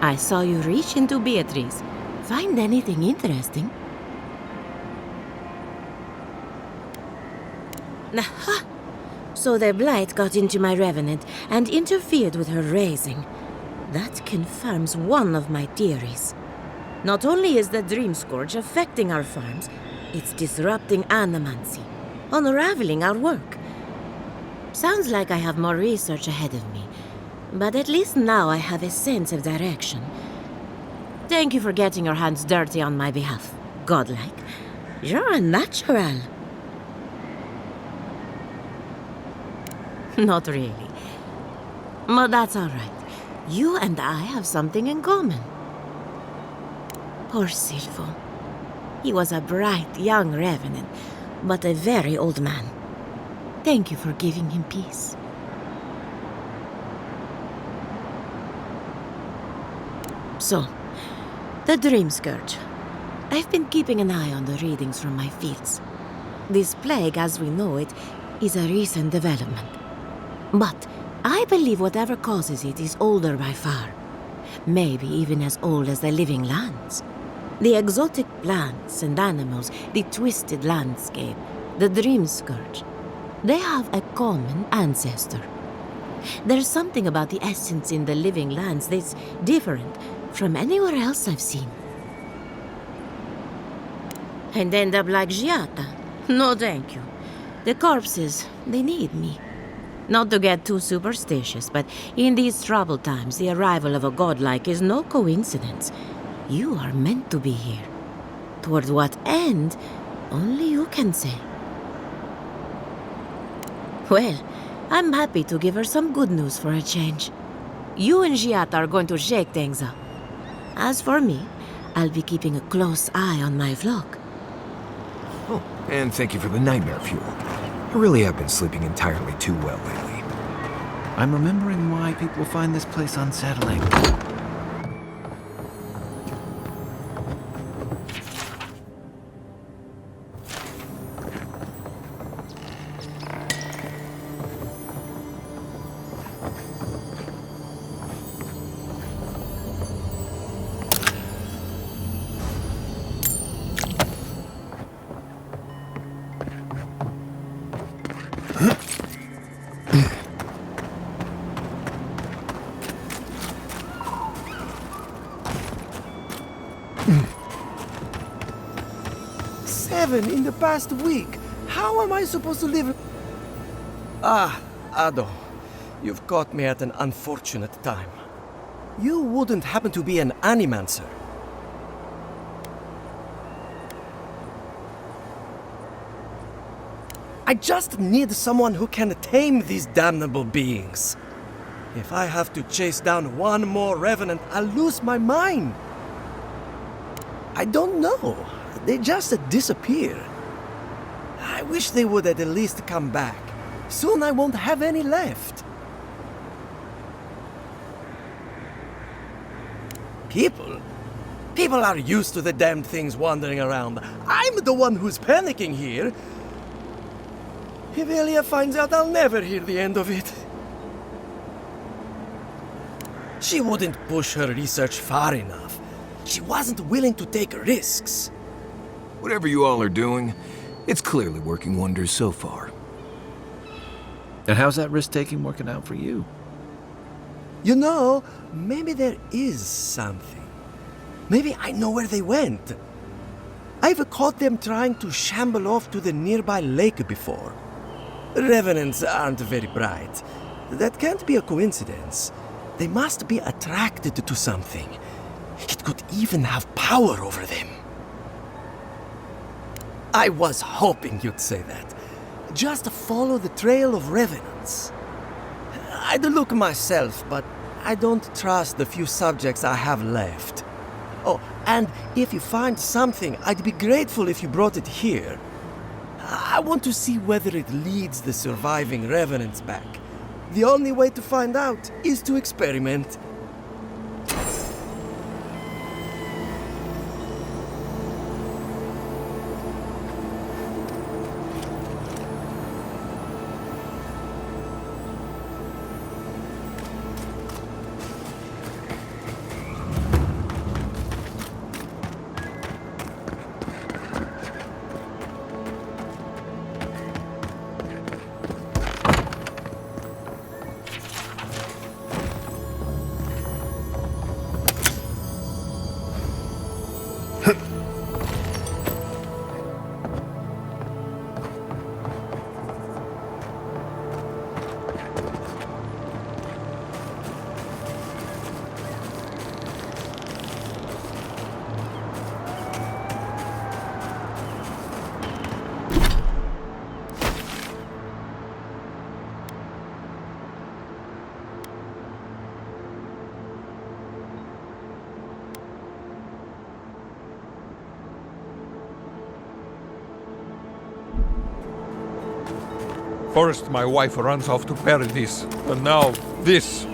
I saw you reach into Beatrice. Find anything interesting? Aha! So the blight got into my revenant and interfered with her raising. That confirms one of my theories. Not only is the dream scourge affecting our farms, it's disrupting animancy, unraveling our work. Sounds like I have more research ahead of me, but at least now I have a sense of direction. Thank you for getting your hands dirty on my behalf, godlike. You're a natural. Not really. But that's all right. You and I have something in common. Poor Silvo. He was a bright young revenant, but a very old man. Thank you for giving him peace. So, the Dream Scourge. I've been keeping an eye on the readings from my fields. This plague, as we know it, is a recent development. But I believe whatever causes it is older by far. Maybe even as old as the living lands. The exotic plants and animals, the twisted landscape, the Dream Scourge. They have a common ancestor. There's something about the essence in the living lands that's different from anywhere else I've seen. And end up like Giata. No thank you. The corpses, they need me. Not to get too superstitious, but in these troubled times, the arrival of a godlike is no coincidence. You are meant to be here. Toward what end, only you can say. Well, I'm happy to give her some good news for a change. You and Giata are going to shake things up. As for me, I'll be keeping a close eye on my flock. Oh, and thank you for the nightmare fuel. I really have been sleeping entirely too well lately. I'm remembering why people find this place unsettling. In the past week. How am I supposed to live? Ah, Ado. You've caught me at an unfortunate time. You wouldn't happen to be an animancer. I just need someone who can tame these damnable beings. If I have to chase down one more revenant, I'll lose my mind. I don't know. They just disappear. I wish they would at least come back. Soon I won't have any left. People are used to the damned things wandering around. I'm the one who's panicking here. If Elia finds out, I'll never hear the end of it. She wouldn't push her research far enough. She wasn't willing to take risks. Whatever you all are doing, it's clearly working wonders so far. And how's that risk-taking working out for you? You know, maybe there is something. Maybe I know where they went. I've caught them trying to shamble off to the nearby lake before. Revenants aren't very bright. That can't be a coincidence. They must be attracted to something. It could even have power over them. I was hoping you'd say that. Just follow the trail of revenants. I'd look myself, but I don't trust the few subjects I have left. Oh, and if you find something, I'd be grateful if you brought it here. I want to see whether it leads the surviving revenants back. The only way to find out is to experiment. First, my wife runs off to paradise, and now this.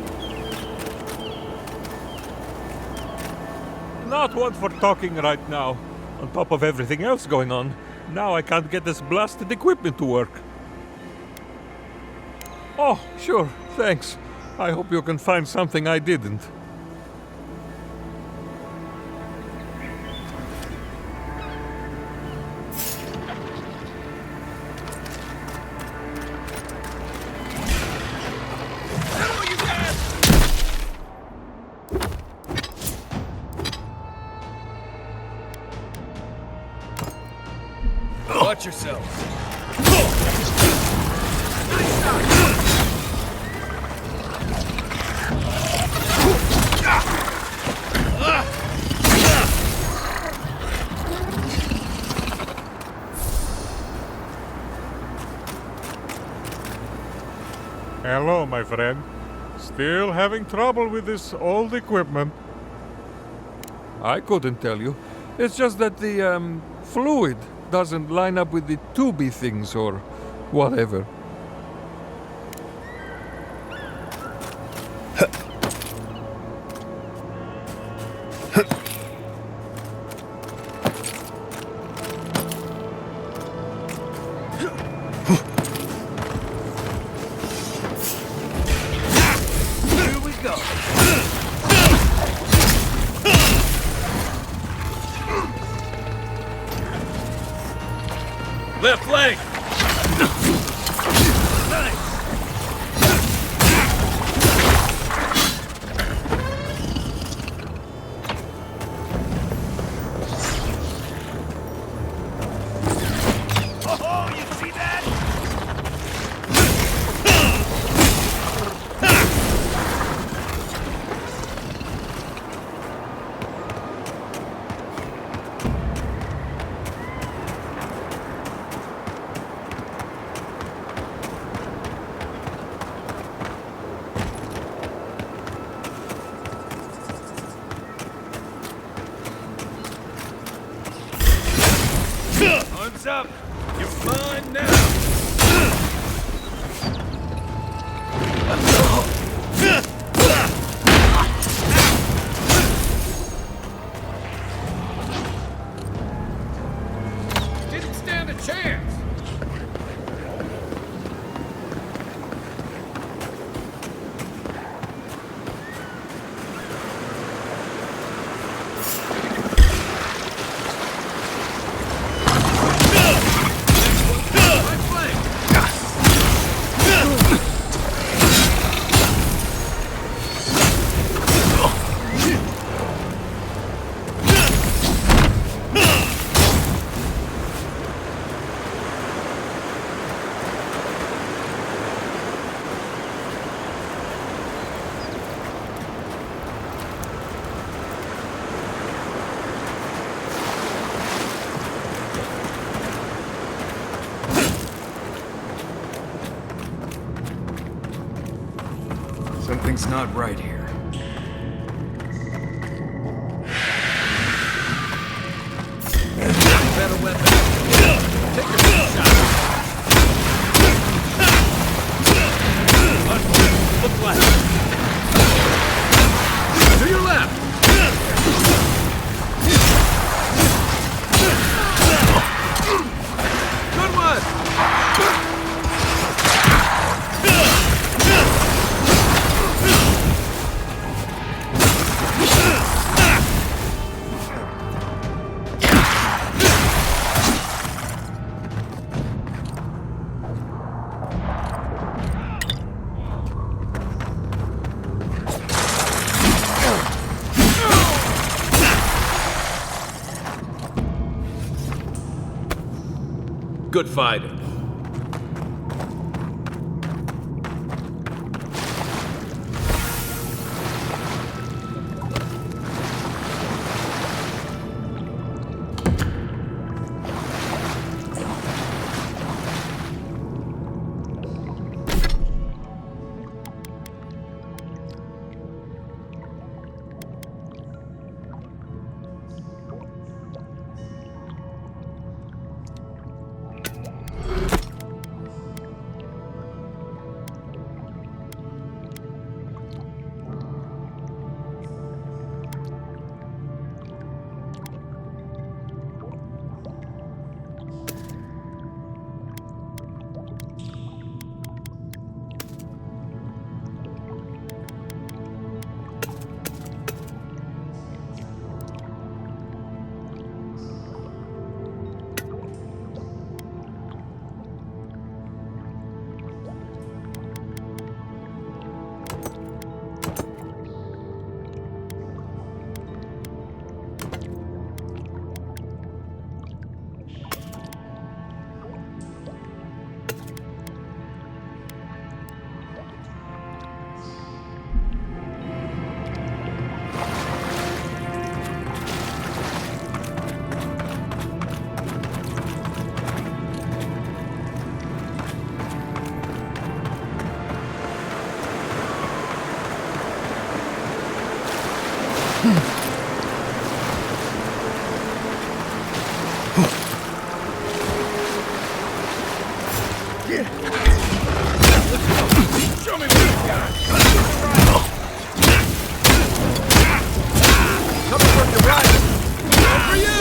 Not one for talking right now. On top of everything else going on, now I can't get this blasted equipment to work. Oh, sure, thanks. I hope you can find something I didn't. Watch yourself. Hello, my friend. Still having trouble with this old equipment? I couldn't tell you. It's just that the, fluid doesn't line up with the tubey things or whatever. Here we go. Left leg. Oh, you see that? Arms up! You're mine now! Didn't stand a chance! Something's not right here. Better weapon. Take your first shot. Look left. To your left. Good one. Good fighting. Show me what you got. Coming from your right. Go for you!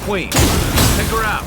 Queen. Take her out.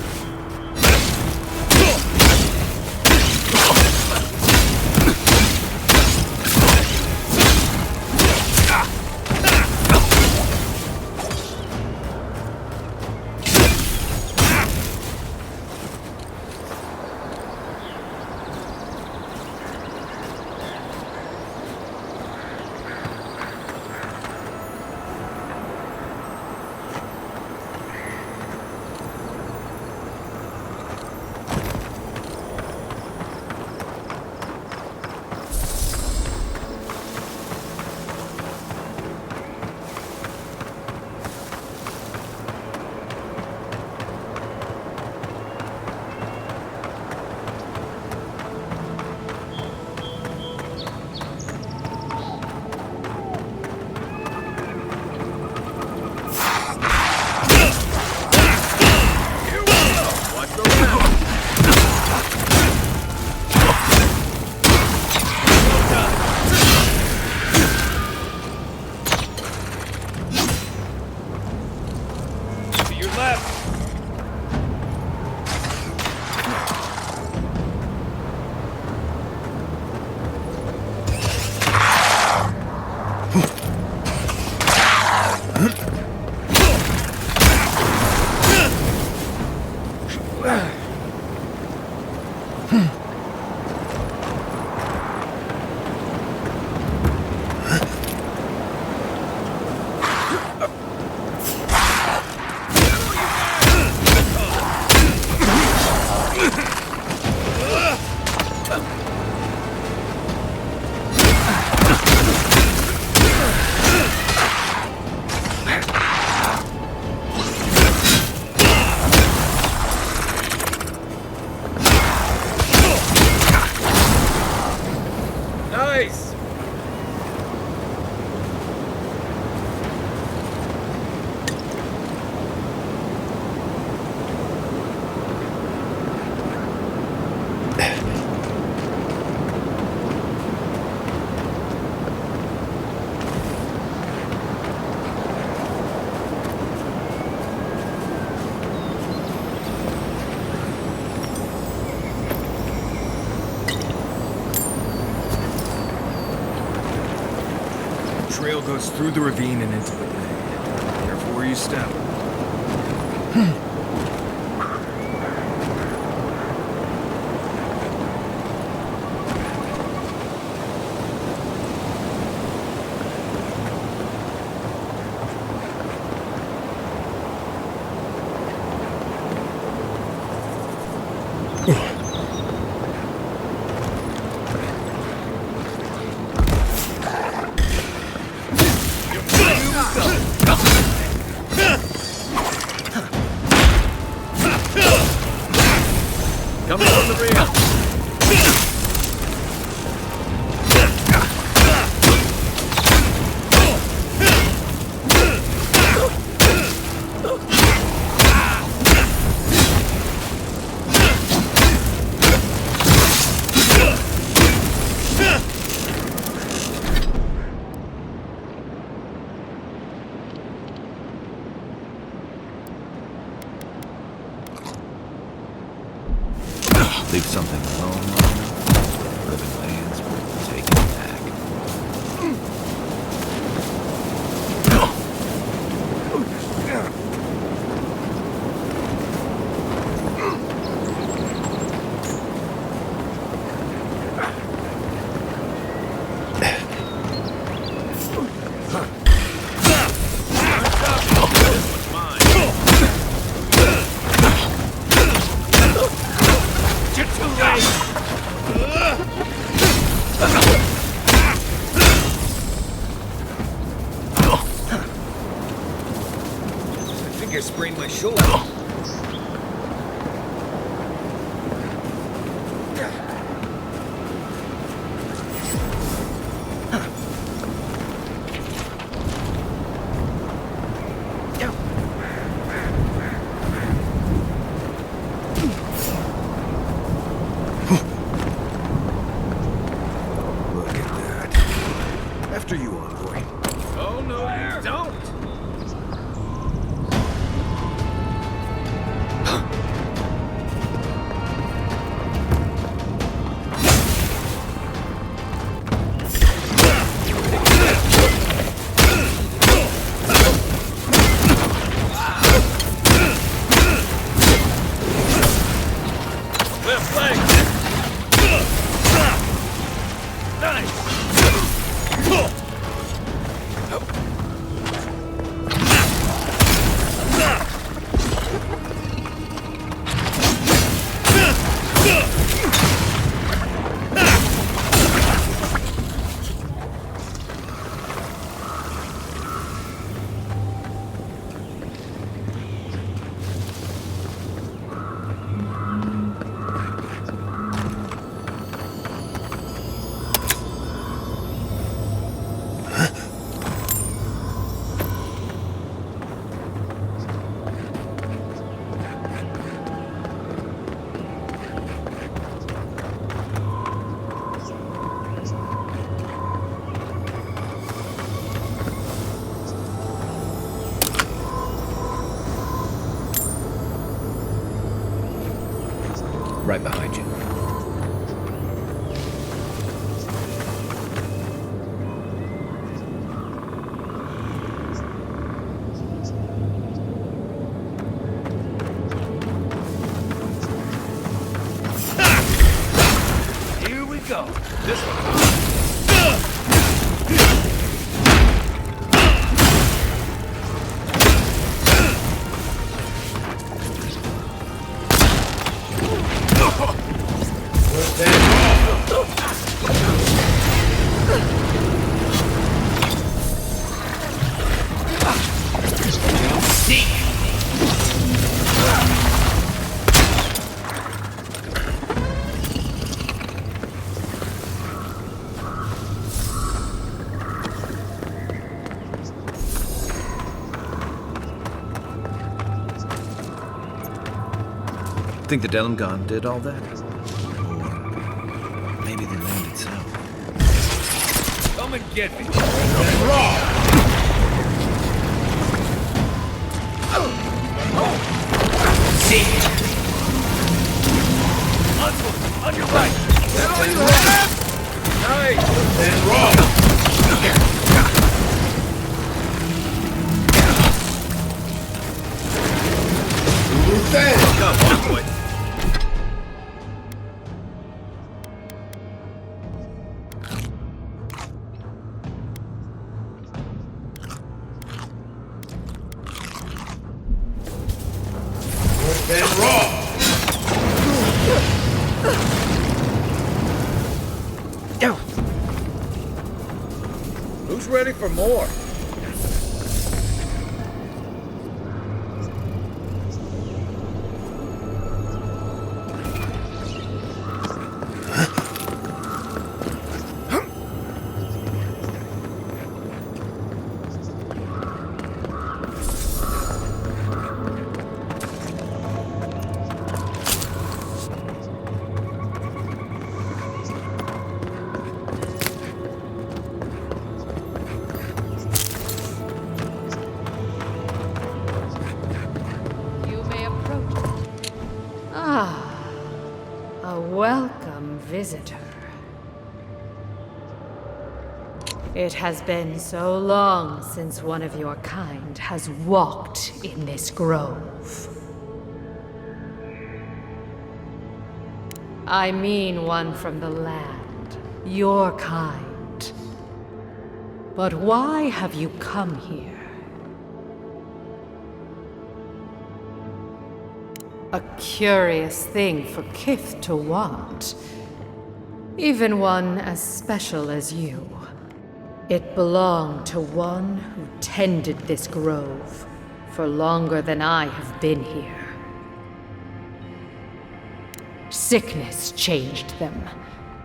Trail goes through the ravine and into the bay. Careful where you step. Leave something alone long enough, living lands will take it back. I sprained my shoulder. Look at that. After you, envoy. Oh, no, you don't! Right behind you. Here we go. This one. Think the Delimgon did all that? Or maybe the land itself. Come and get me. See. On your right. On your left. Nice. And raw. Come on, boy. And raw. Who's ready for more? Welcome, visitor. It has been so long since one of your kind has walked in this grove. I mean one from the land, your kind. But why have you come here? A curious thing for Kith to want. Even one as special as you. It belonged to one who tended this grove for longer than I have been here. Sickness changed them,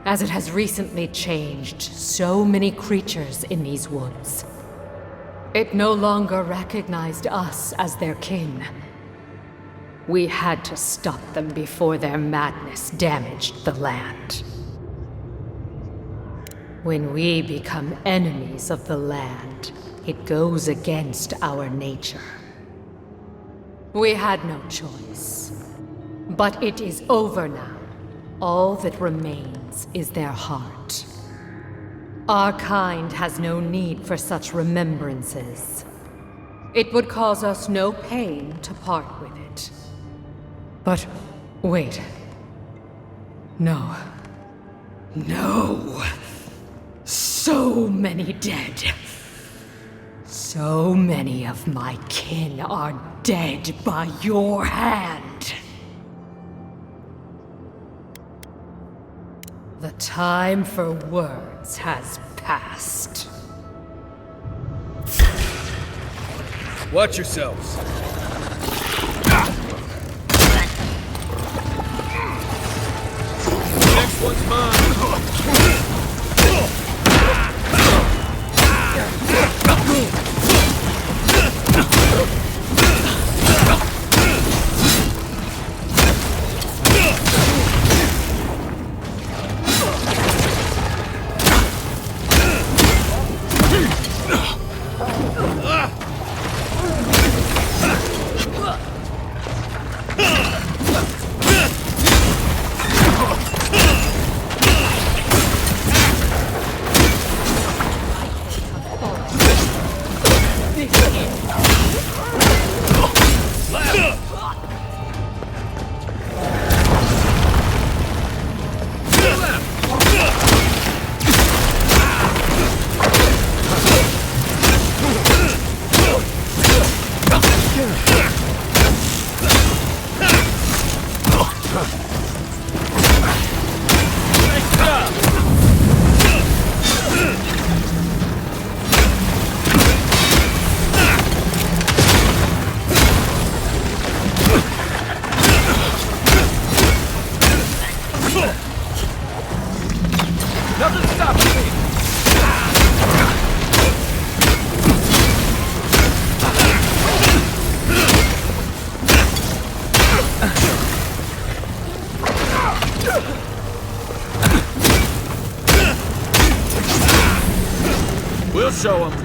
as it has recently changed so many creatures in these woods. It no longer recognized us as their kin. We had to stop them before their madness damaged the land. When we become enemies of the land, it goes against our nature. We had no choice. But it is over now. All that remains is their heart. Our kind has no need for such remembrances. It would cause us no pain to part with it. But wait. No. No! So many dead. So many of my kin are dead by your hand. The time for words has passed. Watch yourselves. Next one's mine. We'll show them.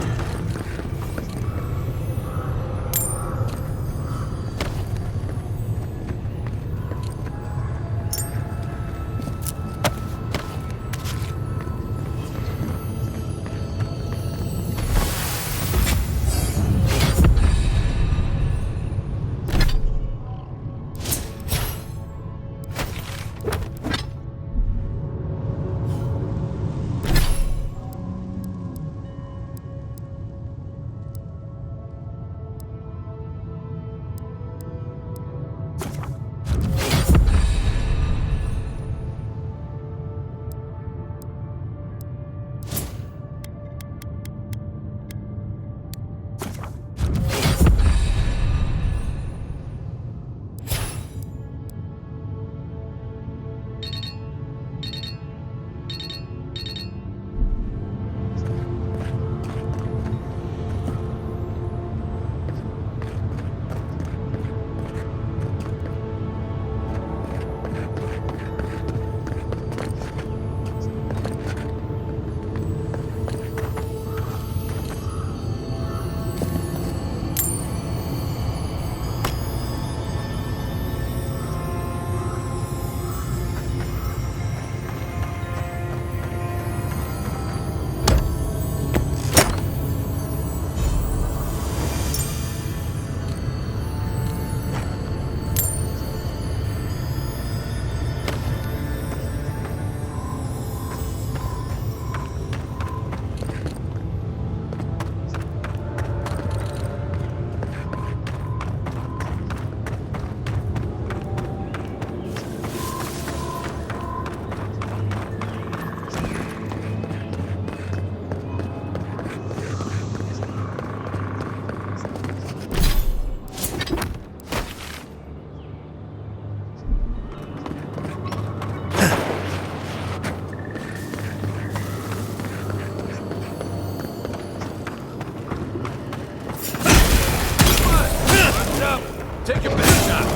Take your best shot.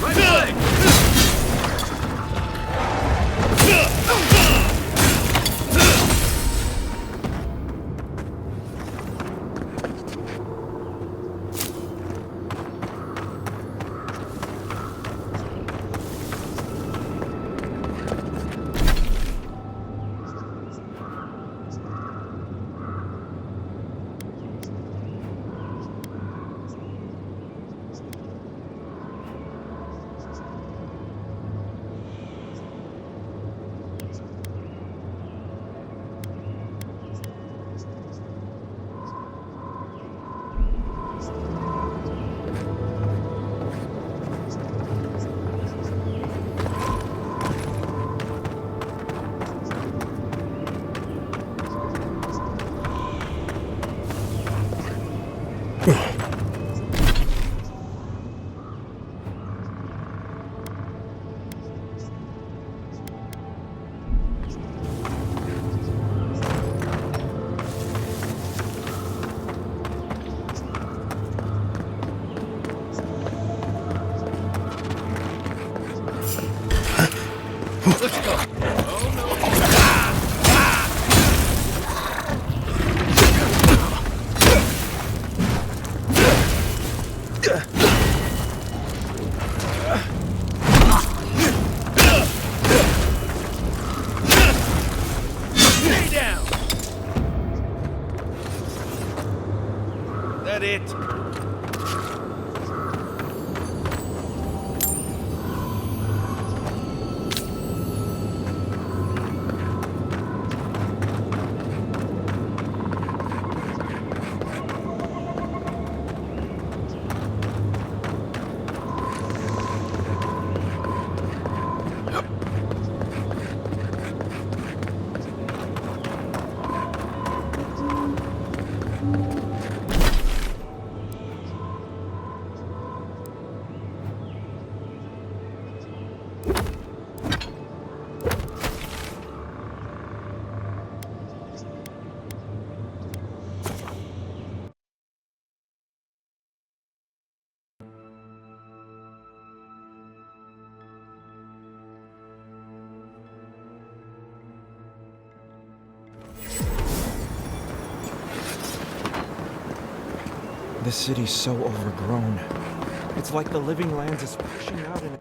Right leg. Let's go. Oh no. Stay down. That it? This city's so overgrown. It's like the living lands is pushing out and...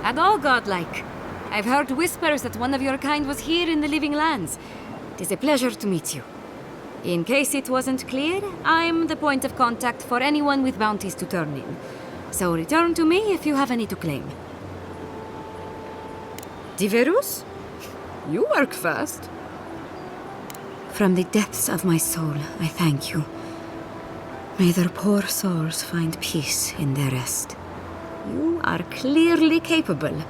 And all godlike. I've heard whispers that one of your kind was here in the living lands. It is a pleasure to meet you. In case it wasn't clear, I'm the point of contact for anyone with bounties to turn in. So return to me if you have any to claim. Diverus? You work fast. From the depths of my soul, I thank you. May their poor souls find peace in their rest. You are clearly capable.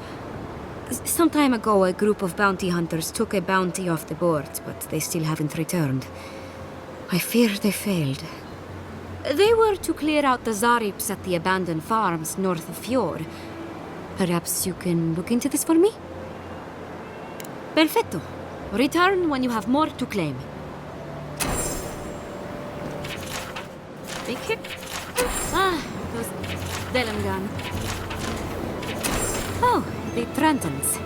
Some time ago, a group of bounty hunters took a bounty off the board, but they still haven't returned. I fear they failed. They were to clear out the Zarips at the abandoned farms north of Fjord. Perhaps you can look into this for me? Perfetto. Return when you have more to claim. Big hip. Ah, those Delangan. Oh, the Trentons.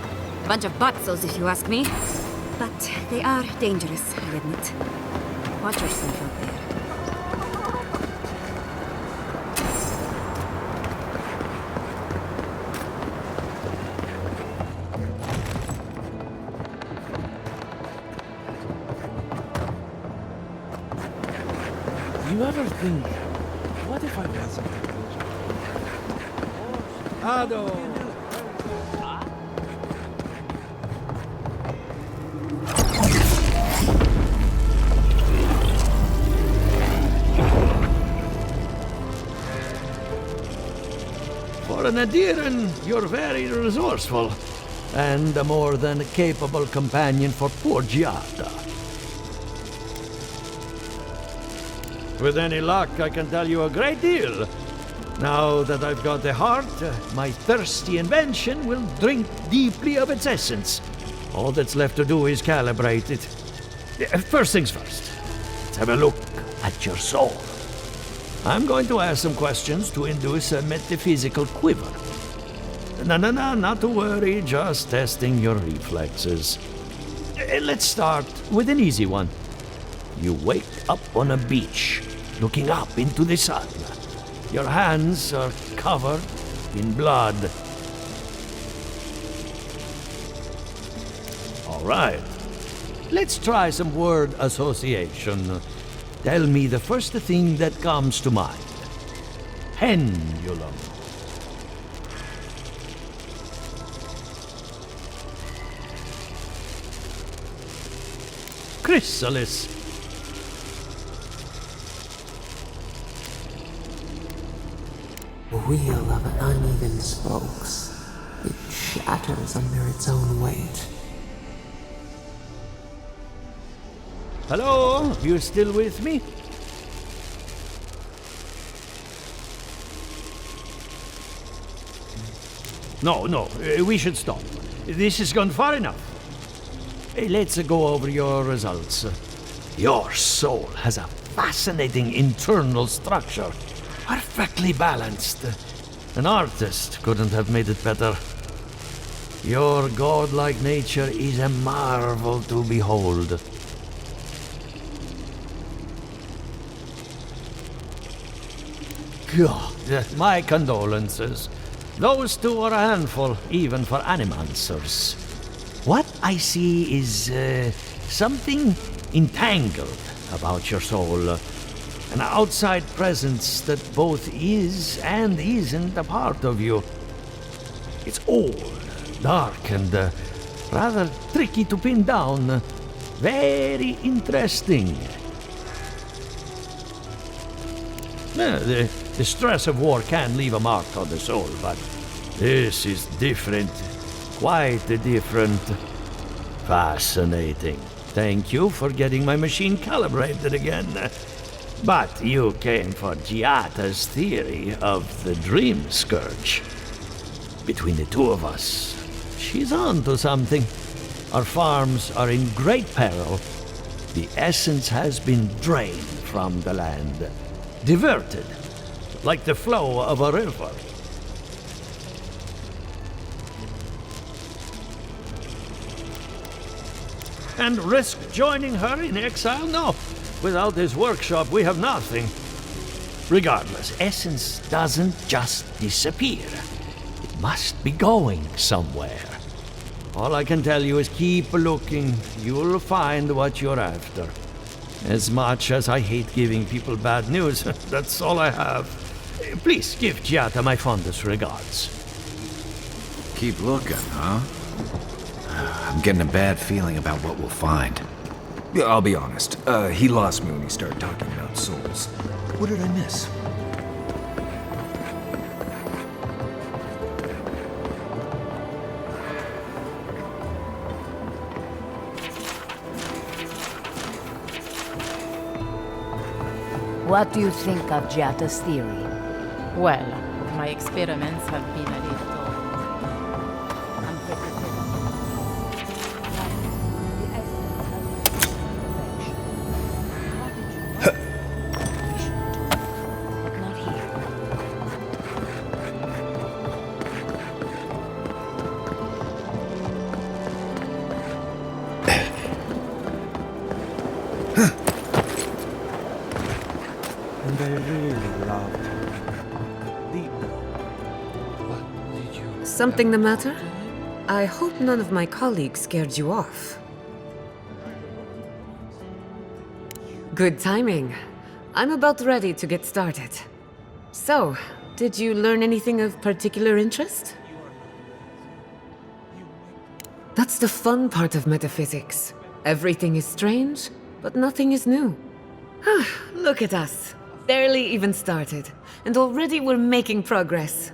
A bunch of butzos, if you ask me. But they are dangerous, I admit. Watch yourself out there. You ever think, what if I got something? Ado! Nadiran, you're very resourceful, and a more than capable companion for poor Giada. With any luck, I can tell you a great deal. Now that I've got the heart, my thirsty invention will drink deeply of its essence. All that's left to do is calibrate it. First things first, let's have a look at your soul. I'm going to ask some questions to induce a metaphysical quiver. No, not to worry, just testing your reflexes. Let's start with an easy one. You wake up on a beach, looking up into the sun. Your hands are covered in blood. All right. Let's try some word association. Tell me the first thing that comes to mind. Pendulum. Chrysalis. Wheel of uneven spokes. It shatters under its own weight. Hello? You still with me? No, we should stop. This has gone far enough. Let's go over your results. Your soul has a fascinating internal structure. Perfectly balanced. An artist couldn't have made it better. Your godlike nature is a marvel to behold. God, my condolences. Those two are a handful, even for animancers. What I see is something entangled about your soul. An outside presence that both is and isn't a part of you. It's old, dark, and rather tricky to pin down. Very interesting. The stress of war can leave a mark on the soul, but this is different. Quite different. Fascinating. Thank you for getting my machine calibrated again. But you came for Giada's theory of the dream scourge. Between the two of us, she's on to something. Our farms are in great peril. The essence has been drained from the land. Diverted, like the flow of a river. And risk joining her in exile? No. Without this workshop, we have nothing. Regardless, essence doesn't just disappear. It must be going somewhere. All I can tell you is keep looking. You'll find what you're after. As much as I hate giving people bad news, that's all I have. Please give Giada my fondest regards. Keep looking, huh? I'm getting a bad feeling about what we'll find. Yeah, I'll be honest. He lost me when he started talking about souls. What did I miss? What do you think of Giada's theory? Well, my experiments have been a little Something the matter? I hope none of my colleagues scared you off. Good timing. I'm about ready to get started. So, did you learn anything of particular interest? That's the fun part of metaphysics. Everything is strange, but nothing is new. Look at us. Barely even started, and already we're making progress.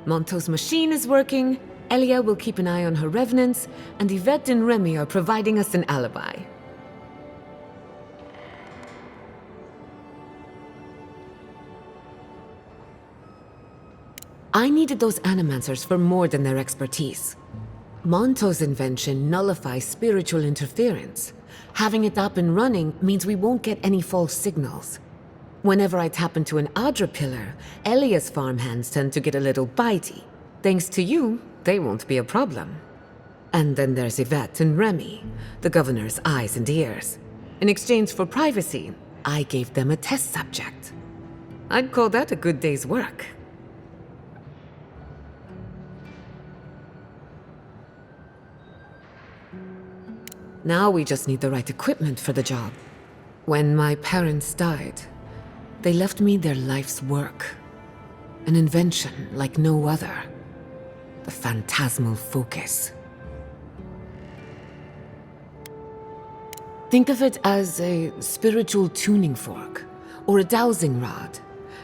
Monto's machine is working, Elia will keep an eye on her revenants, and Yvette and Remy are providing us an alibi. I needed those animancers for more than their expertise. Monto's invention nullifies spiritual interference. Having it up and running means we won't get any false signals. Whenever I tap into an Adra pillar, Elia's farmhands tend to get a little bitey. Thanks to you, they won't be a problem. And then there's Yvette and Remy, the governor's eyes and ears. In exchange for privacy, I gave them a test subject. I'd call that a good day's work. Now we just need the right equipment for the job. When my parents died, they left me their life's work. An invention like no other. The phantasmal focus. Think of it as a spiritual tuning fork, or a dowsing rod.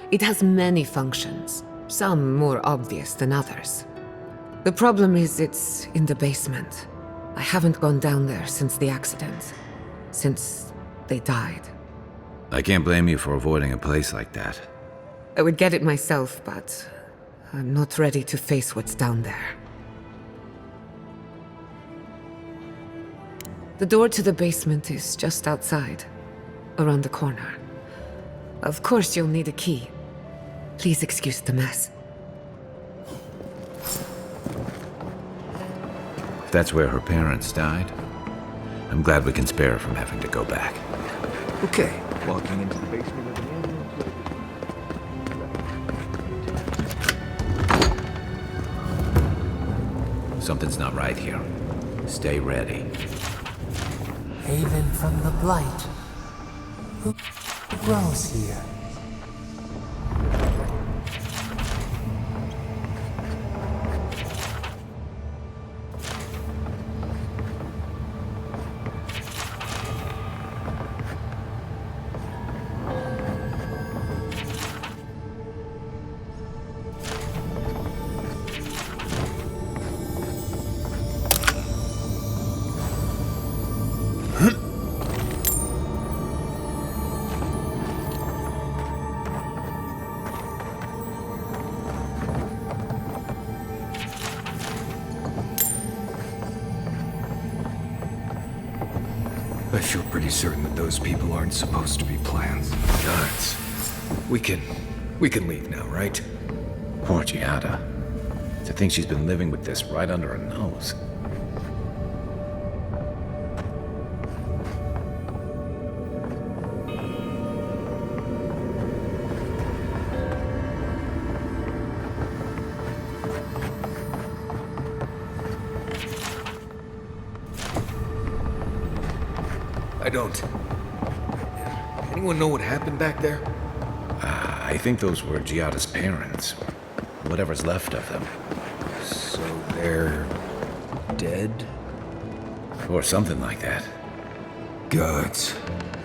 It has many functions, some more obvious than others. The problem is it's in the basement. I haven't gone down there since the accident. Since they died. I can't blame you for avoiding a place like that. I would get it myself, but I'm not ready to face what's down there. The door to the basement is just outside, around the corner. Of course you'll need a key. Please excuse the mess. If that's where her parents died, I'm glad we can spare her from having to go back. Okay, walking into the basement of the ambulance. Something's not right here. Stay ready. Haven from the blight. Who grows here? I feel pretty certain that those people aren't supposed to be plants. Guards. We can leave now, right? Poor Giada. To think she's been living with this right under her nose. I don't. Anyone know what happened back there? I think those were Giada's parents. Whatever's left of them. So they're dead? Or something like that. Gods,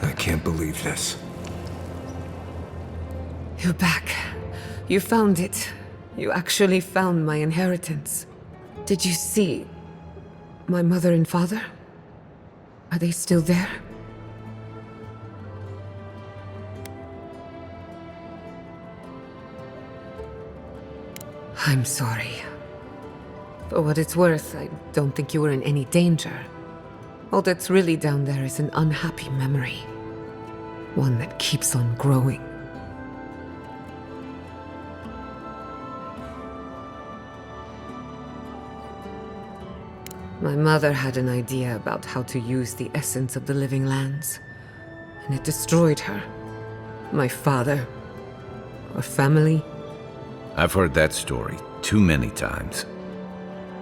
I can't believe this. You're back. You found it. You actually found my inheritance. Did you see my mother and father? Are they still there? I'm sorry. For what it's worth, I don't think you were in any danger. All that's really down there is an unhappy memory. One that keeps on growing. My mother had an idea about how to use the essence of the living lands, and it destroyed her. My father. Our family. I've heard that story too many times.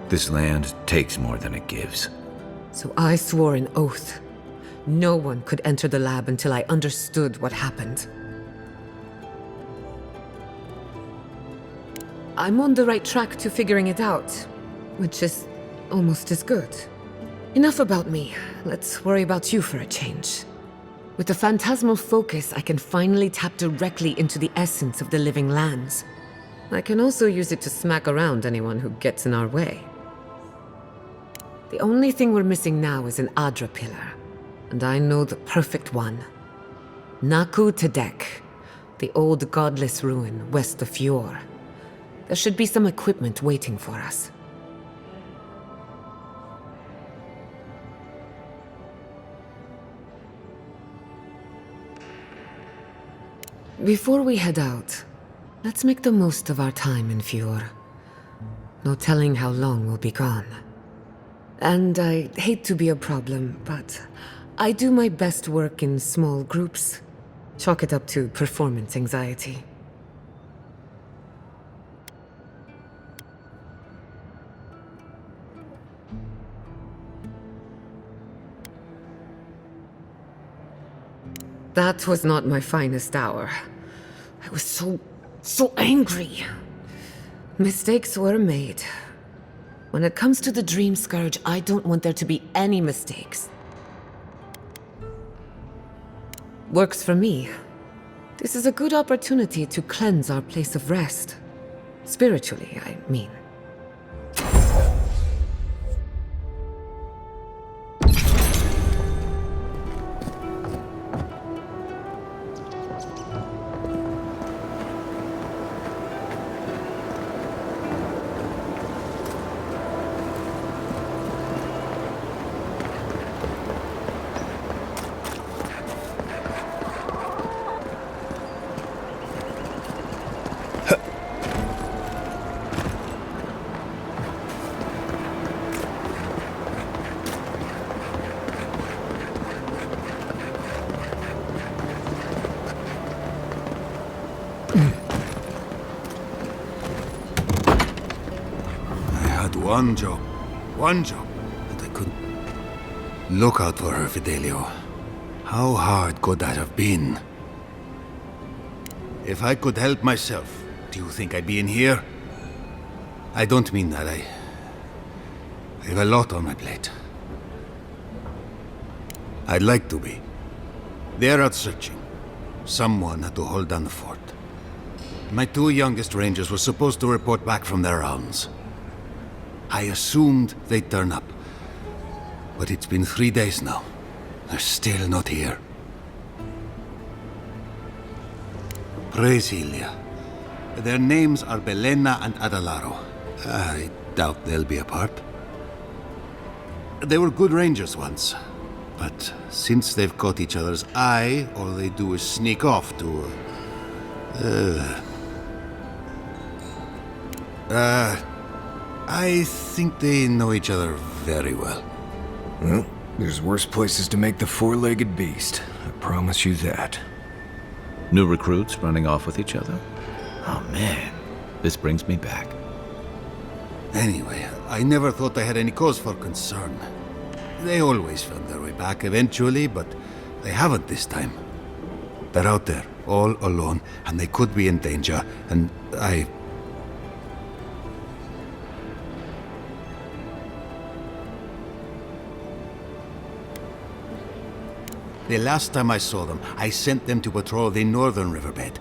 This land takes more than it gives. So I swore an oath. No one could enter the lab until I understood what happened. I'm on the right track to figuring it out, which is almost as good. Enough about me. Let's worry about you for a change. With the phantasmal focus, I can finally tap directly into the essence of the living lands. I can also use it to smack around anyone who gets in our way. The only thing we're missing now is an Adra pillar, and I know the perfect one. Naku Tedek, the old godless ruin west of Fjord. There should be some equipment waiting for us. Before we head out, let's make the most of our time in Fjord. No telling how long we'll be gone. And I hate to be a problem, but I do my best work in small groups. Chalk it up to performance anxiety. That was not my finest hour. I was so angry. Mistakes were made. When it comes to the Dream Scourge, I don't want there to be any mistakes. Works for me. This is a good opportunity to cleanse our place of rest. Spiritually, I mean. One job, and I couldn't. Look out for her, Fidelio. How hard could that have been? If I could help myself, do you think I'd be in here? I don't mean that. I have a lot on my plate. I'd like to be. They're out searching. Someone had to hold down the fort. My 2 youngest rangers were supposed to report back from their rounds. I assumed they'd turn up. But it's been 3 days now. They're still not here. Praise Ilia. Their names are Belena and Adalaro. I doubt they'll be apart. They were good rangers once. But since they've caught each other's eye, all they do is sneak off to... I think they know each other very well. Well, there's worse places to make the four-legged beast. I promise you that. New recruits running off with each other? Oh, man. This brings me back. Anyway, I never thought I had any cause for concern. They always found their way back eventually, but they haven't this time. They're out there, all alone, and they could be in danger, and The last time I saw them, I sent them to patrol the northern riverbed.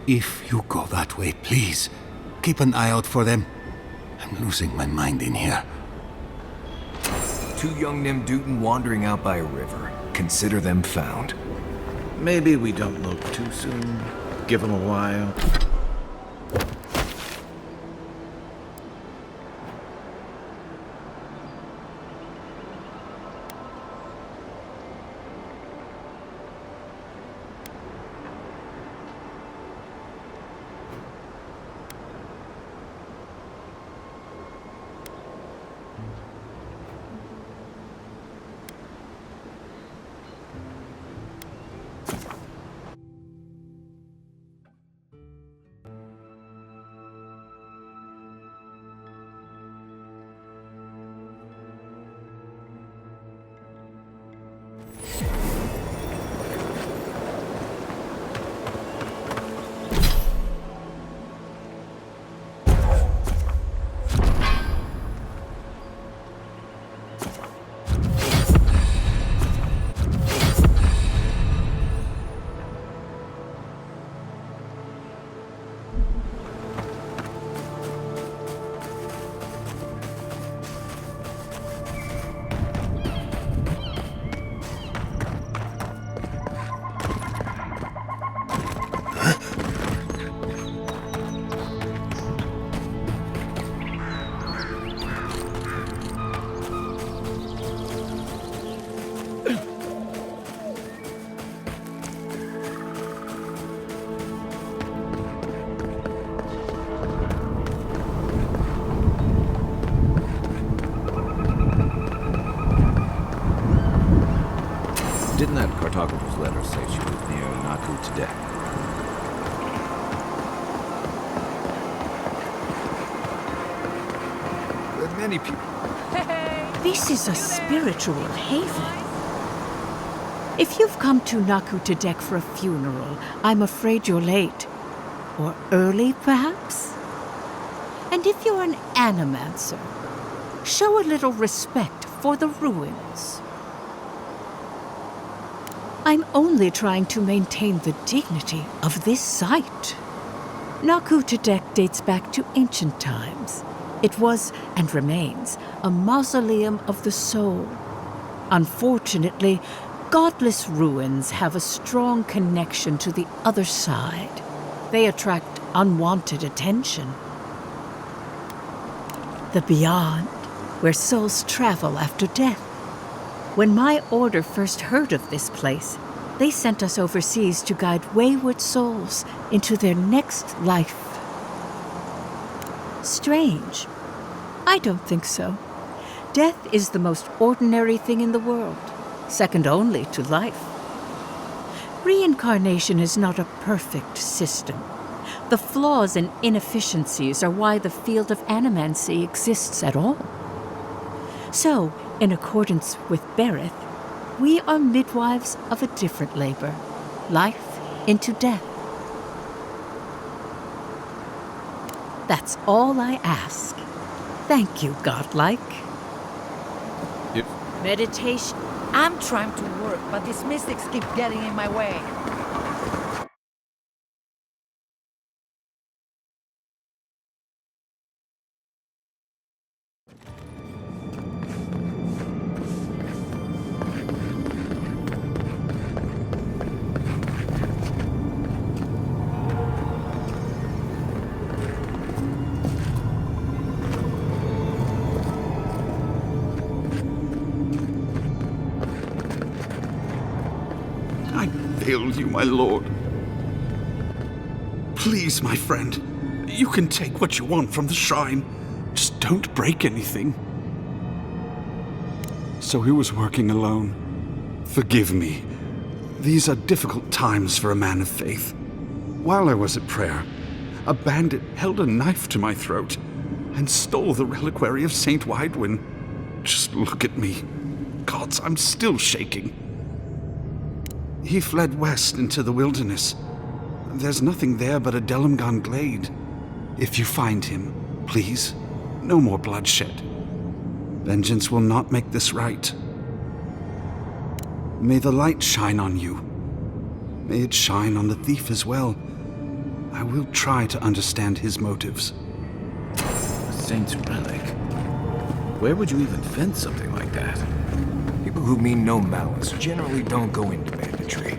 If you go that way, please, keep an eye out for them. I'm losing my mind in here. 2 young Nimdutin wandering out by a river. Consider them found. Maybe we don't look too soon. Give them a while. says you live near Today. Many people. This is a spiritual haven. If you've come to Tadek for a funeral, I'm afraid you're late. Or early, perhaps? And if you're an animancer, show a little respect for the ruins. I'm only trying to maintain the dignity of this site. Tadek dates back to ancient times. It was, and remains, a mausoleum of the soul. Unfortunately, godless ruins have a strong connection to the other side. They attract unwanted attention. The beyond, where souls travel after death. When my order first heard of this place, they sent us overseas to guide wayward souls into their next life. Strange. I don't think so. Death is the most ordinary thing in the world, second only to life. Reincarnation is not a perfect system. The flaws and inefficiencies are why the field of animancy exists at all. So, in accordance with Berith, we are midwives of a different labor, life into death. That's all I ask. Thank you, godlike. Yep. Meditation. I'm trying to work, but these mystics keep getting in my way. You, my lord. Please, my friend, you can take what you want from the shrine. Just don't break anything. So he was working alone. Forgive me. These are difficult times for a man of faith. While I was at prayer, a bandit held a knife to my throat and stole the reliquary of Saint Widwin. Just look at me. Gods, I'm still shaking. He fled west into the wilderness. There's nothing there but a Delimgon glade. If you find him, please, no more bloodshed. Vengeance will not make this right. May the light shine on you. May it shine on the thief as well. I will try to understand his motives. A saint's relic? Where would you even find something like that? People who mean no malice generally don't go into banditry.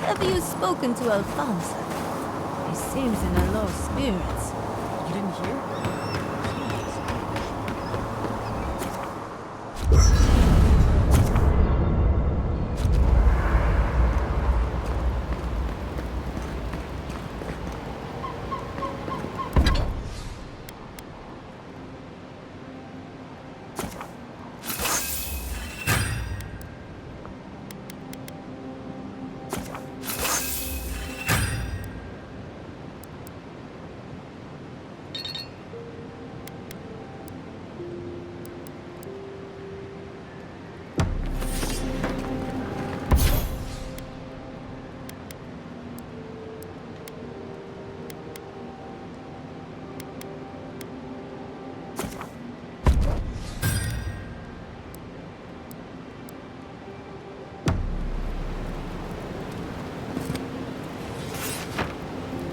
Have you spoken to Alfonso? He seems in a low spirits. You didn't hear?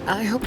I hope...